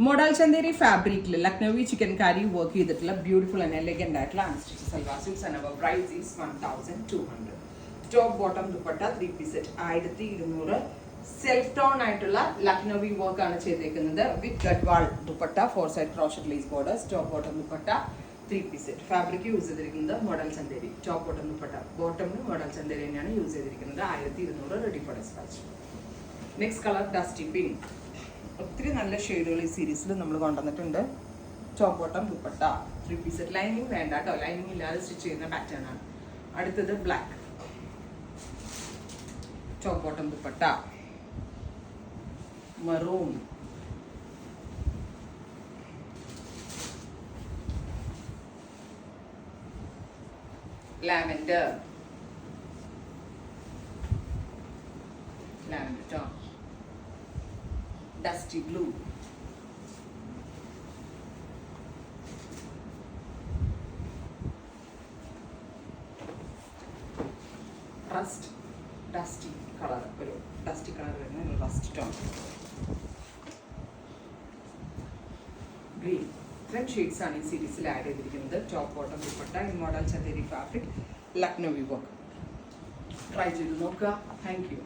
Model Chanderi ഫാബ്രിക്കിൽ Lucknowi chikankari work ചെയ്തിട്ടുള്ള beautiful and elegant ആയിട്ടുള്ള unstitch salwar suits and our price is 1200. Top bottom dupatta 3 piece set 1200. Self tone ആയിട്ടുള്ള Lucknowi work ആണ് ചെയ്തേക്കുന്നത് with Gadwal dupatta 4 side crochet lace borders. Top bottom dupatta 3 piece set. Fabric use ചെയ്തിരിക്കുന്നത് model Chanderi. Top bottom dupatta ബോട്ടമിന് model Chanderi തന്നെയാണ് use ചെയ്തിരിക്കുന്നത്. 1200 ready for dispatch. Next colour dusty pink. ഒത്തിരി നല്ല ഷെയ്ഡുകൾ ഈ സീരീസിൽ നമ്മൾ കൊണ്ടുവന്നിട്ടുണ്ട്. Top bottom dupatta 3 piece set. Lining വേണ്ട കേട്ടോ, ലൈനിങ് ഇല്ലാതെ സ്റ്റിച്ച് ചെയ്യുന്ന പാറ്റേൺ ആണ്. അടുത്തത് black. Top bottom dupatta maroon, lavender tone, dusty blue, rust dusty colour, ഒരു ഡസ്റ്റി കളർ വരുന്ന ഒരു റസ്റ്റ് ടോൺ, ഗ്രീൻ. ഇത്രയും ഷെയ്ഡ്സ് ആണ് ഈ സീരീസിൽ ആഡ് ചെയ്തിരിക്കുന്നത്. Top bottom dupatta in model Chanderi fabric Lucknowi work. Try ചെയ്ത് നോക്കുക. Thank U.